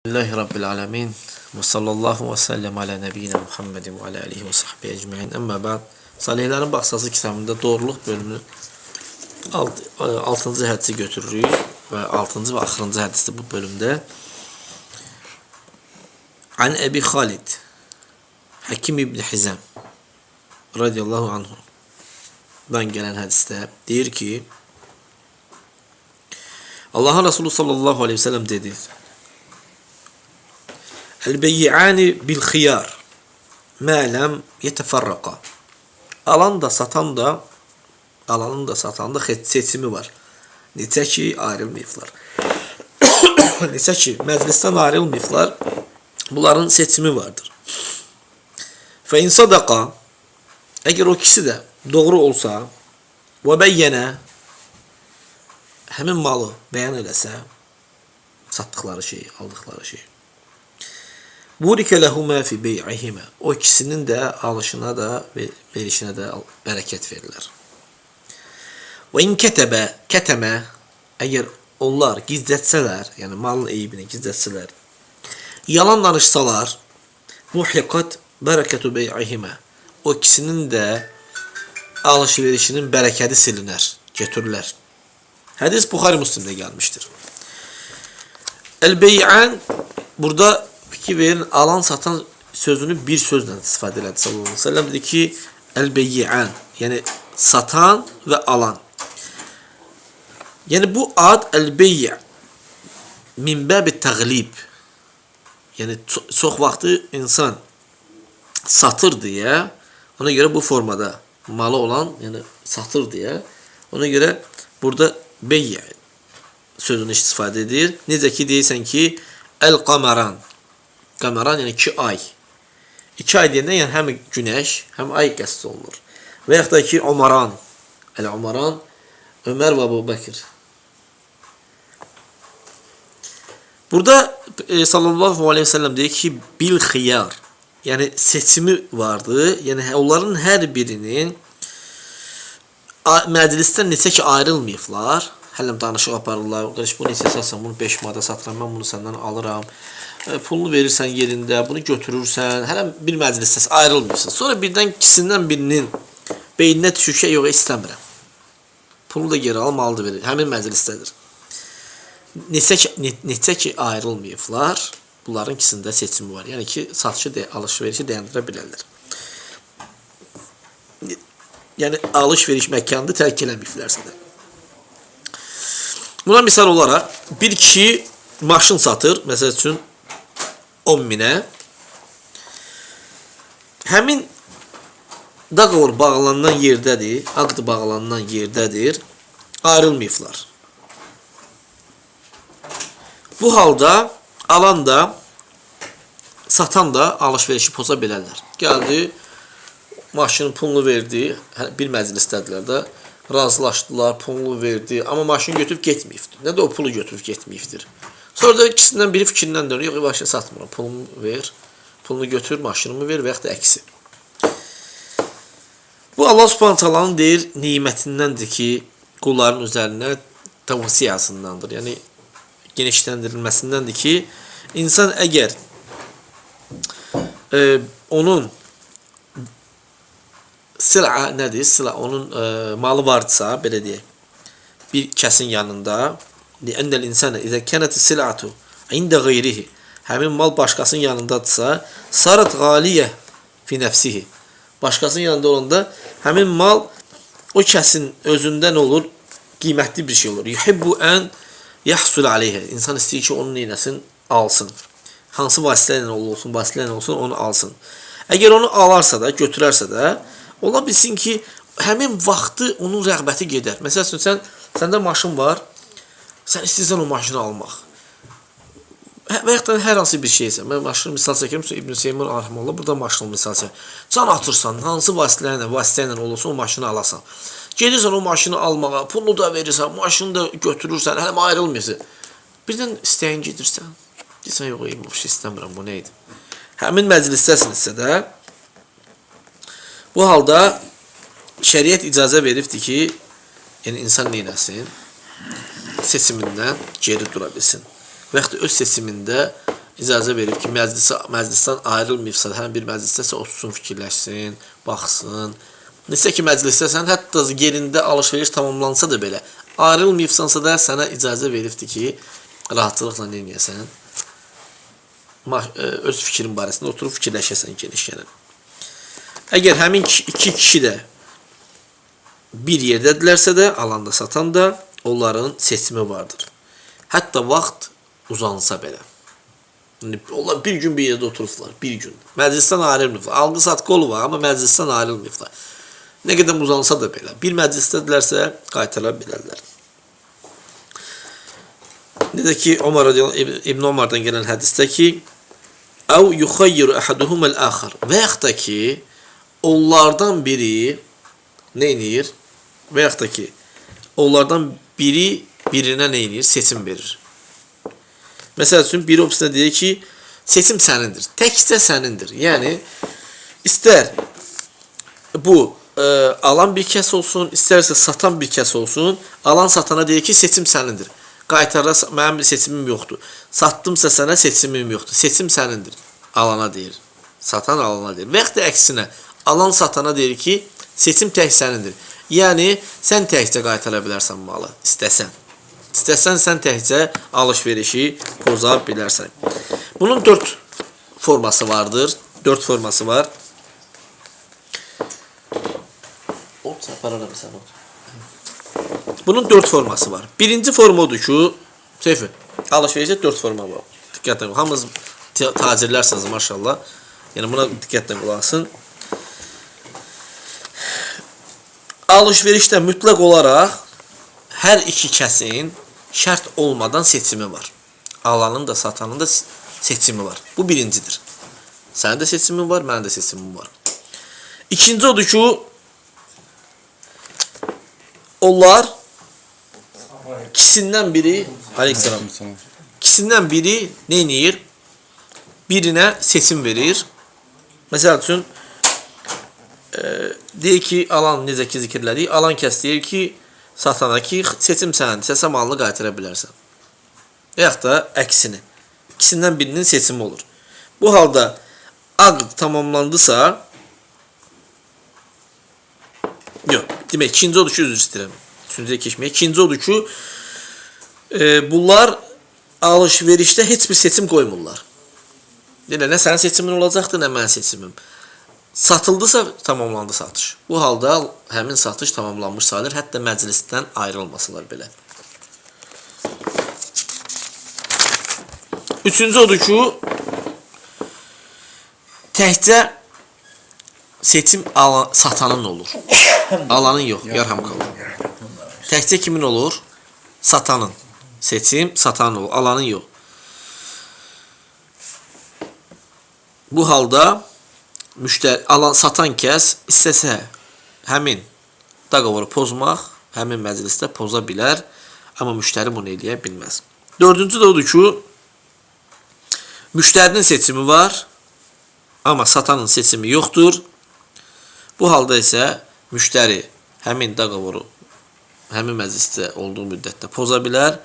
Lillahi Rabbil Alemin ve sallallahu ve sellem ala nebiyyina Muhammedin ve ala alihi ve sahbihi ecmaîn. Amma ba'd. Salihlərin Baxsası kitabında doğruluq bölümünün 6-cı hədisi götürürük və 6-cı və axırıncı hədisdir bu bölümdə. An Əbi Xalid Hakim ibn Hizam radiyallahu anhu dan gələn hədisdə deyir ki, Allahın Resulü sallallahu aleyhi ve sellem dedi: El-beyyi'ani bil-xiyar mə ləm yetəfərrəqa. Alanın da satan da seçimi var. Necə ki ayrılmayıblar. Necə ki məclisdən ayrılmayıblar, bunların seçimi vardır. Fə in sadaqa, əgər o kişi də doğru olsa və bəyyənə, həmin malı bəyan eləsə, satdıqları şeyi, aldıqları şeyi, burikə ləhumə fi bey'ihimə, o ikisinin də alışına da və verişinə də bərəkət verirlər. Və in kətəmə, əgər onlar gizlətsələr, yəni malın eybini gizlətsələr, yalan danışsalar, muhiqat bərəkətu bey'ihimə, o ikisinin də alış-verişinin bərəkəti silinər, götürürlər. Hədis Buxari Müslimdə gəlmişdir. El-bey'an, burada fikir verin, alan satan sözünü bir sözlə istifadə elədi sallallahu aleyhi ve sellem. Dedi ki, el-beyyi'an, yəni satan və alan. Yəni bu ad el-beyyi' min bəbi təğlib. Yəni çox vaxtı insan satır deyə, ona görə bu formada malı olan, yəni satır deyə, ona görə burada beyyi' sözünü istifadə edir. Necə ki deyirsən ki, el-qamaran. Qamaran yəni 2 ay. 2 ay deyəndə yəni həm günəş, həm ay qəsd olunur. Və yaxud da ki, Umaran. El-Umaran, Ömər və Əbu Bəkir. Burada sallallahu aleyhi ve sellem deyir ki, bil xiyar. Yəni seçimi vardı. Yəni onların hər birinin məclisdən neçə ki ayrılmayıblar. Hələm danışıq aparırlar. Qardaş, bunu neçə satsan, bunu 5 manata satıram, mən bunu səndən alıram. Pulunu verirsən yerində, bunu götürürsən, hələm bir məclisdə ayrılmıyorsun. Sonra birdən ikisindən birinin beyninə düşür ki, yox, istəmirəm. Pulu da geri al, malı da verir. Həmin məclisdədir. Neçə ki ayrılmayıblar, bunların ikisində seçimi var. Yəni ki, satışı, alış-verişi dayandıra bilərlər. Yəni, alış-veriş məkanını tərk eləməyiblərsə də. Buna misal olaraq, bir kişi maşın satır, məsəl üçün 10 minə. Həmin dağır bağlanan yerdədir, aqd bağlanan yerdədir, ayrılmayıblar. Bu halda alan da, satan da alış-verişi poza bilərlər. Gəldi, maşının pulunu verdi, bir məclisdədirlər də, razılaşdılar, pulunu verdi, amma maşını götürüb getməyibdir. Nə də o pulu götürüb getməyibdir. Sonra da ikisindən biri fikrindən dönür, yox, maşını satmıram, pulumu ver, pulunu götür, maşınımı ver və yaxud da əksi. Bu Allah Subhanahu taalanın deyir, nimətindəndir ki, qulların üzərinə tavsiyasındandır. Yəni, genişləndirilməsindəndir ki, insan əgər onun sıla nədir? Sıla onun malı vardısa, belə deyək, bir kəsin yanında, li'annel insana izə kənəti silatu ində qeyrihi, həmin mal başqasının yanındadırsa, sarat qaliyə fi nəfsihi, başqasının yanında olanda, həmin mal o kəsin özündən olur, qiymətli bir şey olur. Yuhibbu ən yəhsul aleyhə, insan istəyir ki, onun neynəsin, alsın. Hansı vasitələ olsun, onu alsın. Əgər onu alarsa da, götürərsə də, ola bilsin ki, həmin vaxtı onun rəğbəti gedər. Məsəl üçün, səndə maşın var, sən istəyirsən o maşını almaq. Və yaxud da hər hansı bir şeysə, mən maşını misal çəkirəm, İbn Seymur Arhamullah, burada maşını misal çəkir. Can atırsan, hansı vasitələ olursa o maşını alasan. Gedirsən o maşını almağa, pulunu da verirsən, maşını da götürürsən, hələm ayrılmıyorsun. Birdən istəyin gedirsən, deyirsən, yox, bir şey istəmirəm, bu nə idi? Həmin məclisdəsinizsə də, bu halda şəriət icazə veribdir ki, yəni insan neynəsin? Seçimindən geri dura bilsin. Və yaxud da öz seçimində icazə verib ki, məclisdən ayrılmayıbsa, hər bir məclisdəsə otursun, fikirləşsin, baxsın. Neçə ki, məclisdəsən, hətta yerində alış-veriş tamamlansa da belə, ayrılmayıbsansa da sənə icazə veribdir ki, rahatçılıqla nə edəsən? Öz fikrin barəsində oturub fikirləşəsən geniş-geniş. Əgər həmin iki kişi də bir yerdədirlərsə də, alanda, satan da onların seçimi vardır. Hətta vaxt uzansa belə. Onlar bir gün bir yerdə oturublar, bir gün. Məclisdən ayrılmıyorlar. Alqı-satqı olub, amma məclisdən ayrılmıyorlar. Nə qədər uzansa da belə. Bir məclisdədirlərsə qaytara bilərlər. Necə ki, İbn Ömərdən gələn hədisdə ki, "Əv yuxayyiru ahaduhumul axar." Və yaxud da ki, onlardan biri nə edir? Və yaxud da ki, onlardan biri birinə nə edir? Seçim verir. Məsəl üçün, biri opisində deyir ki, seçim sənindir. Təkcə sənindir. Yəni, istər bu alan bir kəs olsun, istərsə satan bir kəs olsun, alan satana deyir ki, seçim sənindir. Qaytarda mənim bir seçimim yoxdur. Satdımsa sənə seçimim yoxdur. Seçim sənindir. Alana deyir. Satan alana deyir. Və yaxud da əksinə, alan satana deyir ki, seçim tək sənindir. Yəni, sən təkcə qaytara bilərsən malı, istəsən. İstəsən, sən təkcə alış-verişi poza bilərsən. Bunun 4 forması vardır. 4 forması var. Bunun 4 forması var. Birinci forma odur ki, Seyfi, alış-verişdə 4 forma var. Diqqətlə qulaq. Hamınız tacirlərsiniz, maşallah. Yəni, buna diqqətlə qulaq asın. Alış-verişdə mütləq olaraq hər iki kəsin şərt olmadan seçimi var. Alanın da, satanın da seçimi var. Bu birincidir. Sənin də seçimin var, mənim də seçimim var. İkinci odur ki, onlar ikisindən biri, aleykümselam, ikisindən biri nə edir? Birinə seçim verir. Məsəl üçün, deyir ki, alan necə ki zikirlədik, alan kəs deyir ki, satana ki, seçim sənədir, sən malını qaytıra bilərsən. Və yaxud da əksini. İkisindən birinin seçimi olur. Bu halda aqd tamamlandısa, yox, demək, ikinci odur ki, üzr istəyirəm. Üçüncüyə keçməyə. İkinci odur ki, bunlar alış-verişdə heç bir seçim qoymurlar. Yəni, nə sənin seçimin olacaqdır, nə mənim seçimim. Satıldısa tamamlandı satış. Bu halda həmin satış tamamlanmış sayılır, hətta məclisdən ayrılmasalar belə. Üçüncü odur ki, təkcə seçim satanın olur. Alanın yox, yarhamkallah. Təkcə kimin olur? Satanın. Seçim satanın olur, alanın yox. Bu halda satan kəs istəsə həmin doqovoru pozmaq, həmin məclisdə poza bilər, amma müştəri bunu eləyə bilməz. Dördüncü də odur ki, müştərinin seçimi var, amma satanın seçimi yoxdur. Bu halda isə müştəri həmin doqovoru həmin məclisdə olduğu müddətdə poza bilər,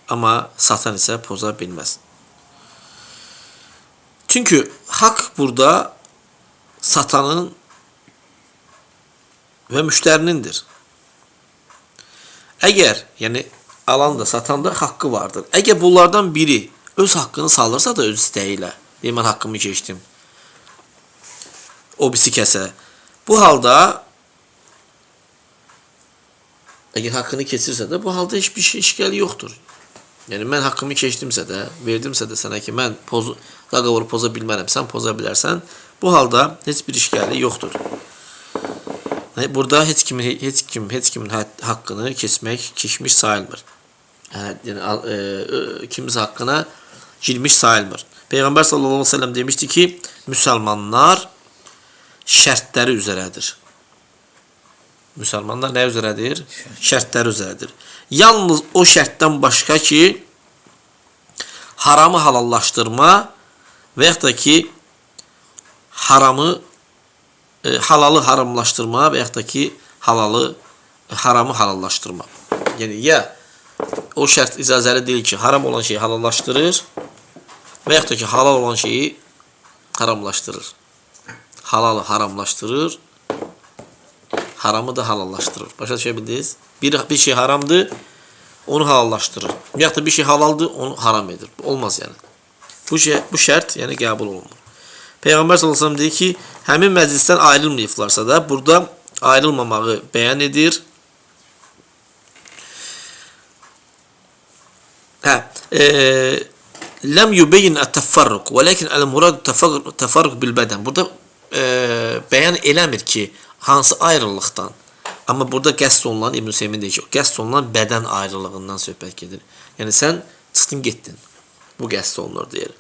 amma satan isə poza bilməz. Çünki haqq burada satanın və müştərinindir. Əgər, yəni alan da, satan da haqqı vardır. Əgər bunlardan biri öz haqqını salırsa da öz istəyi ilə, deyim, mən haqqımı keçdim, o birisi kəsə. Bu halda, əgər haqqını keçirsə də, bu halda heç bir şey işgəli yoxdur. Yəni, mən haqqımı keçdimsə də, verdimsə də sənə ki, mən doqovoru poza bilmərəm, sən poza bilərsən, bu halda heç bir işgəli yoxdur. Burada heç kimin haqqını keçmiş sayılmır. Yəni, kimisi haqqına girmiş sayılmır. Peyğəmbər sallallahu aleyhi ve sellem demişdi ki, müsəlmanlar şərtləri üzərədir. Müsəlmanlar nə üzərədir? Şərtləri üzərədir. Yalnız o şərtdən başqa ki, haramı halallaşdırma və yaxud da ki, halalı haramlaşdırma və yaxud da ki, haramı halallaşdırma. Yəni, ya o şərt icazəli deyil ki, haram olan şeyi halallaşdırır, və yaxud da ki, halal olan şeyi haramlaşdırır. Halalı haramlaşdırır, haramı da halallaşdırır. Başa düşə bildiniz? Bir şey haramdır, onu halallaşdırır. Və yaxud da bir şey halaldır, onu haram edir. Olmaz yəni. Bu şərt yəni qəbul olunur. Peyğəmbər sallallahu əleyhi və səlləm deyir ki, həmin məclisdən ayrılmayıblarsa da, burada ayrılmamağı bəyan edir. Ləm yubeyin ət-təfərruq, və lakin əl-murad təfərruq bil-bədən. Burada bəyan eləmir ki, hansı ayrılıqdan. Amma burada qəsd olunan, İbn Hüseymin deyir ki, qəsd olunan bədən ayrılığından söhbət gedir. Yəni sən çıxdın, getdin. Bu qəsd olunur deyir.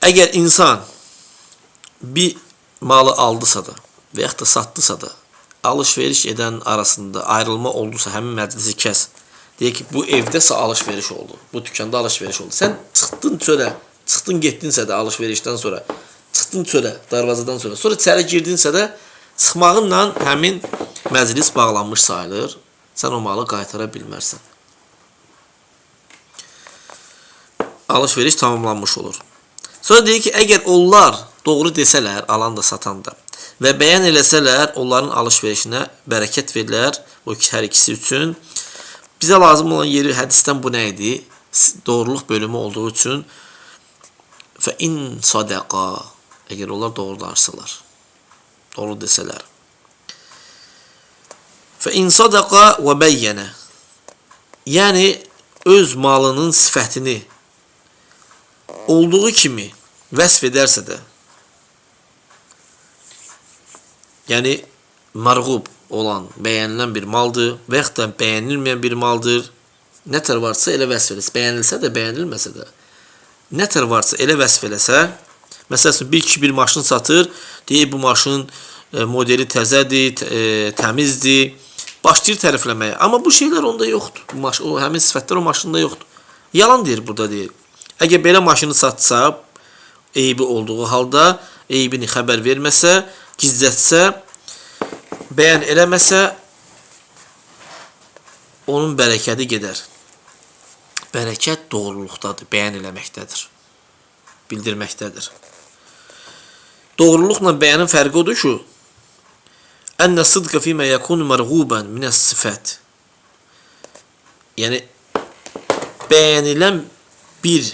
Əgər insan bir malı aldısa da və yaxud da satdısa da, alış-veriş edən arasında ayrılma oldusa, həmin məclisi kəs. Deyək ki, bu evdəsə alış-veriş oldu. Bu dükkanda alış-veriş oldu. Sən çıxdın çölə, çıxdın getdinsə də alış-verişdən sonra, çıxdın çölə, darvazadan sonra, sonra içəri girdinsə də, çıxmağınla həmin məclis bağlanmış sayılır. Sən o malı qaytara bilmərsən. Alış-veriş tamamlanmış olur. Sonra deyir ki, əgər onlar doğru desələr, alan da, satan da və bəyan eləsələr, onların alış-verişinə bərəkət verilər, o hər ikisi üçün. Bizə lazım olan yeri hədisdən bu nə idi? Doğruluq bölümü olduğu üçün fəin sadaqa, əgər onlar doğru danışsalar, doğru desələr. Fəin sadaqa və bəyyənə, yəni öz malının sifətini olduğu kimi vəsf edərsə də, yəni mərğub olan, bəyənilən bir maldır və yaxud da bəyənilməyən bir maldır. Nə tər varsa elə vəsf eləsə, bəyənilsə də, bəyənilməsə də, nə tər varsa elə vəsf eləsə, məsələn, bir kişi bir maşın satır, deyir bu maşın modeli təzədir, təmizdir, başlayır tərifləməyə. Amma bu şeylər onda yoxdur. O həmin sifətlər o maşında yoxdur. Yalan deyir burada deyir. Əgər belə maşını satsa, eybi olduğu halda, eybini xəbər verməsə, gizlətsə, bəyan eləməsə, onun bərəkəti gedər. Bərəkət doğruluqdadır, bəyan eləməkdədir, bildirməkdədir. Doğruluqla bəyanın fərqi odur ki, ənə sıdqə fīmə yəkun mərğubən minəs sifət. Yəni, bəyənilən bir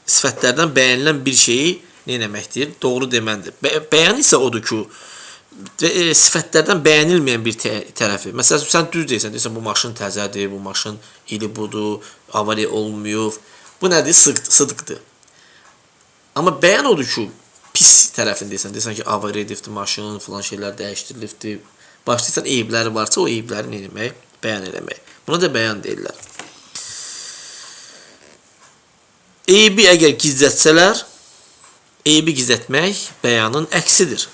sifətlərdən bəyənilən bir şeyi nə deməkdir? Doğru deməndir. Bəyan isə odur ki, sifətlərdən bəyənilməyən bir tərəfi. Məsələn, sən düz deyirsən, bu maşın təzədir, bu maşın ili budur, avariya olmuyor. Bu nədir? Sıdqdır. Amma bəyan odur ki, pis tərəfini deyirsən ki, avariya edibdir maşın, filan şeylər dəyişdirilibdir. Başlayırsan, eybləri varsa, o eybləri nə demək? Bəyan eləmək. Buna da bəyan deyirlər. Eybi əgər gizlətsələr, eybi gizlətmək bəyanın əksidir.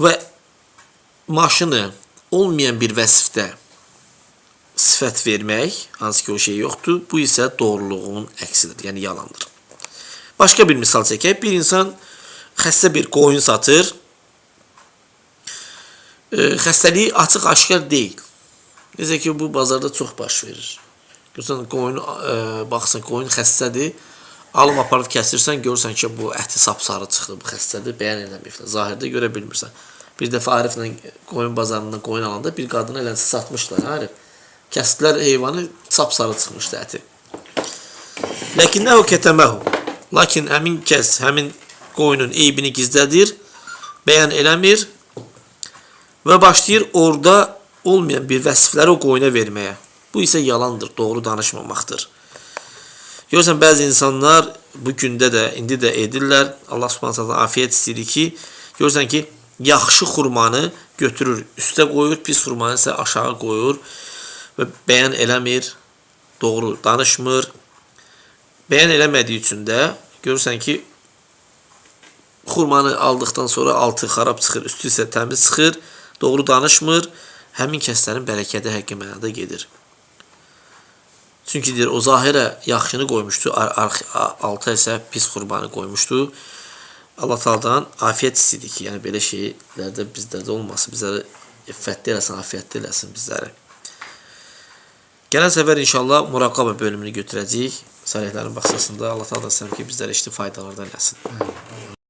Və maşını olmayan bir vəsfdə sifət vermək, hansı ki o şey yoxdur, bu isə doğruluğun əksidir, yəni yalandır. Başqa bir misal çəkək, bir insan xəstə bir qoyun satır, xəstəliyi açıq-aşkar deyil. Necə ki, bu bazarda çox baş verir. Görürsən, baxırsan, qoyun xəstədir, alıb aparıb kəsirsən, görürsən ki, bu əti sapsarı çıxır, bu xəstədir, bəyan eləməyiblər, zahirdə görə bilmirsən. Bir dəfə Ariflə qoyun bazarından qoyun alanda bir qadına eləncə satmışlar, Arif. Kəsdilər heyvanı, sapsarı çıxmışdı əti. Ləkinnəhu kətəməhu. Lakin həmin kəs, həmin qoyunun eybini gizlədir, bəyan eləmir və başlayır orada olmayan bir vəsfləri o qoyuna verməyə. Bu isə yalandır, doğru danışmamaqdır. Görürsən, bəzi insanlar bu gündə də, indi də edirlər. Allah subhanətə afiyət istəyir ki, görürsən ki, yaxşı xurmanı götürür, üstə qoyur, pis xurmanı isə aşağı qoyur və bəyan eləmir, doğru danışmır. Bəyan eləmədiyi üçün də görürsən ki, xurmanı aldıqdan sonra altı xarab çıxır, üstü isə təmiz çıxır, doğru danışmır, həmin kəslərin bərəkəti həqiqi mənada gedir. Çünki deyir, o zahirə yaxşını qoymuşdu, alta isə pis xurbanı qoymuşdu. Allah Taala'dan afiyət istədik ki, yəni belə şeylərdə bizlərdə olmasın, bizləri iffətli eləsin, afiyyətli eləsin bizləri. Gələn səfər inşallah muraqabə bölümünü götürəcəyik. Salihlərin baxsasında Allah təala da istəyir ki, bizlərə faydalardan eləsin.